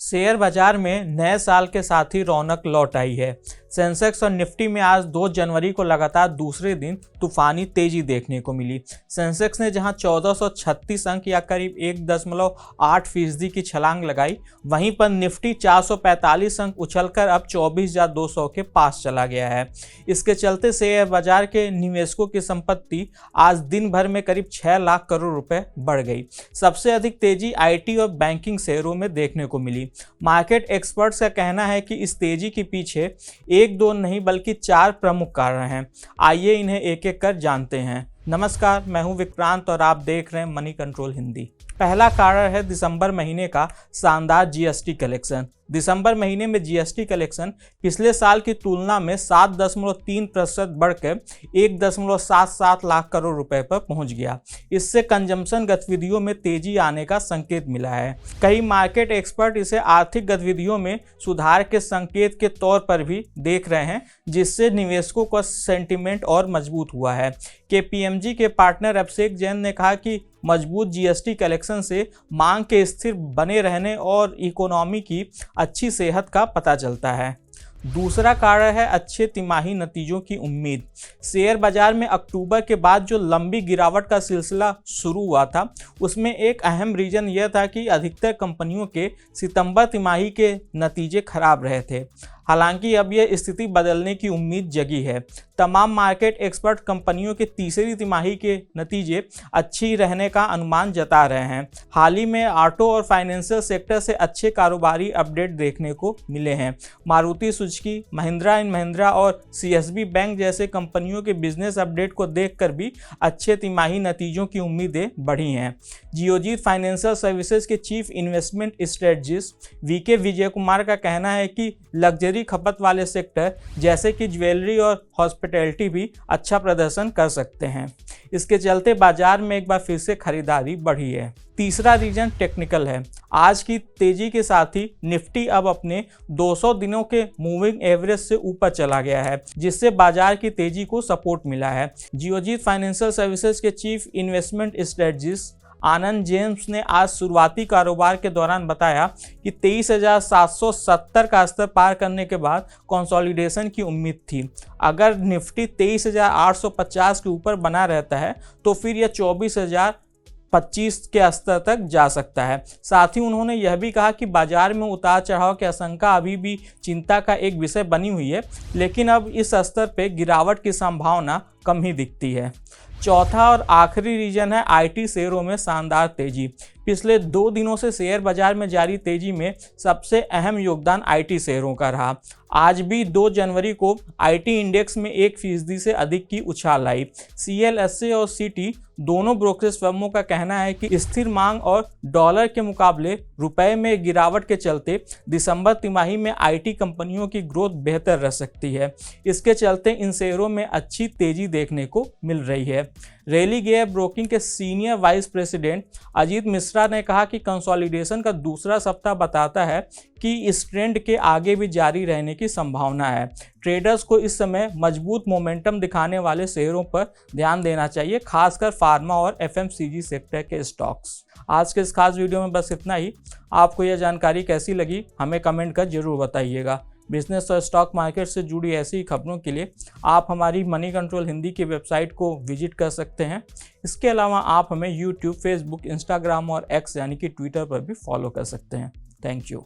Share बाजार में नए साल के साथ ही रौनक लौट आई है। सेंसेक्स और निफ्टी में आज 2 जनवरी को लगातार दूसरे दिन तूफानी तेजी देखने को मिली। सेंसेक्स ने जहां 1436 अंक या करीब 1.8% की छलांग लगाई, वहीं पर निफ्टी 445 अंक उछलकर अब 24,200 के पास चला गया है। इसके चलते शेयर बाजार के निवेशकों की संपत्ति आज दिन भर में करीब 6 लाख करोड़ रुपए बढ़ गई। सबसे अधिक तेजी आईटी और बैंकिंग शेयरों में देखने को मिली। मार्केट एक्सपर्ट्स का कहना है कि इस तेजी के पीछे 1-2 नहीं बल्कि 4 प्रमुख कारण हैं। आइए इन्हें एक एक कर जानते हैं। नमस्कार, मैं हूं विक्रांत और आप देख रहे हैं मनी कंट्रोल हिंदी। पहला कारण है दिसंबर महीने का शानदार जीएसटी कलेक्शन। दिसंबर महीने में जीएसटी कलेक्शन पिछले साल की तुलना में 7.3% बढ़कर 1.77 लाख करोड़ रुपए पर पहुंच गया। इससे कंजम्पशन गतिविधियों में तेजी आने का संकेत मिला है। कई मार्केट एक्सपर्ट इसे आर्थिक गतिविधियों में सुधार के संकेत के तौर पर भी देख रहे हैं, जिससे निवेशकों का सेंटिमेंट और मजबूत हुआ है। केपीएमजी के पार्टनर अभिषेक जैन ने कहा कि मजबूत जीएसटी कलेक्शन से मांग के स्थिर बने रहने और इकोनॉमी की अच्छी सेहत का पता चलता है। दूसरा कारण है अच्छे तिमाही नतीजों की उम्मीद। शेयर बाजार में अक्टूबर के बाद जो लंबी गिरावट का सिलसिला शुरू हुआ था, उसमें एक अहम रीजन यह था कि अधिकतर कंपनियों के सितंबर तिमाही के नतीजे खराब रहे थे। हालांकि अब यह स्थिति बदलने की उम्मीद जगी है। तमाम मार्केट एक्सपर्ट कंपनियों के तीसरी तिमाही के नतीजे अच्छी रहने का अनुमान जता रहे हैं। हाल ही में ऑटो और फाइनेंशियल सेक्टर से अच्छे कारोबारी अपडेट देखने को मिले हैं। मारुति सुजुकी, महिंद्रा एंड महिंद्रा और सीएसबी बैंक जैसे कंपनियों के बिजनेस अपडेट को देखकर भी अच्छे तिमाही नतीजों की उम्मीदें बढ़ी हैं। जियोजीत फाइनेंशियल सर्विसेज के chief investment strategist VK Vijay Kumar का कहना है कि लग्जरी खपत वाले सेक्टर जैसे कि ज्वेलरी और हॉस्पिटैलिटी भी अच्छा प्रदर्शन कर सकते हैं। इसके चलते बाजार में एक बार फिर से खरीदारी बढ़ी है। तीसरा रीजन टेक्निकल है। आज की तेजी के साथ ही निफ्टी अब अपने 200 दिनों के मूविंग एवरेज से ऊपर चला गया है, जिससे बाजार की तेजी को सपोर्ट मिला है। जियोजीत फाइनेंशियल सर्विसेज के चीफ इन्वेस्टमेंट स्ट्रेटजिस्ट आनंद जेम्स ने आज शुरुआती कारोबार के दौरान बताया कि 23,770 का स्तर पार करने के बाद कंसोलिडेशन की उम्मीद थी। अगर निफ्टी 23,850 के ऊपर बना रहता है तो फिर यह 24,025 के स्तर तक जा सकता है। साथ ही उन्होंने यह भी कहा कि बाजार में उतार चढ़ाव की आशंका अभी भी चिंता का एक विषय बनी हुई है, लेकिन अब इस स्तर पर गिरावट की संभावना कम ही दिखती है। चौथा और आखिरी रीजन है आईटी शेयरों में शानदार तेजी। पिछले 2 दिनों से शेयर बाजार में जारी तेजी में सबसे अहम योगदान आईटी शेयरों का रहा। आज भी 2 जनवरी को आईटी इंडेक्स में 1% से अधिक की उछाल आई। सीएलएसए और सिटी दोनों ब्रोकरेज फर्मों का कहना है कि स्थिर मांग और डॉलर के मुकाबले रुपए में गिरावट के चलते दिसंबर तिमाही में आईटी कंपनियों की ग्रोथ बेहतर रह सकती है। इसके चलते इन शेयरों में अच्छी तेजी देखने को मिल रही है। रेली गेयर ब्रोकिंग के senior vice president Ajit Mishra ने कहा कि कंसोलिडेशन का दूसरा सप्ताह बताता है कि इस ट्रेंड के आगे भी जारी रहने की संभावना है। ट्रेडर्स को इस समय मजबूत मोमेंटम दिखाने वाले शेयरों पर ध्यान देना चाहिए, खासकर फार्मा और एफएमसीजी सेक्टर के स्टॉक्स। आज के इस खास वीडियो में बस इतना ही। आपको यह जानकारी कैसी लगी हमें कमेंट कर जरूर बताइएगा। बिजनेस और स्टॉक मार्केट से जुड़ी ऐसी खबरों के लिए आप हमारी मनी कंट्रोल हिंदी की वेबसाइट को विजिट कर सकते हैं। इसके अलावा आप हमें यूट्यूब, फेसबुक, इंस्टाग्राम और एक्स यानी कि ट्विटर पर भी फॉलो कर सकते हैं। Thank you.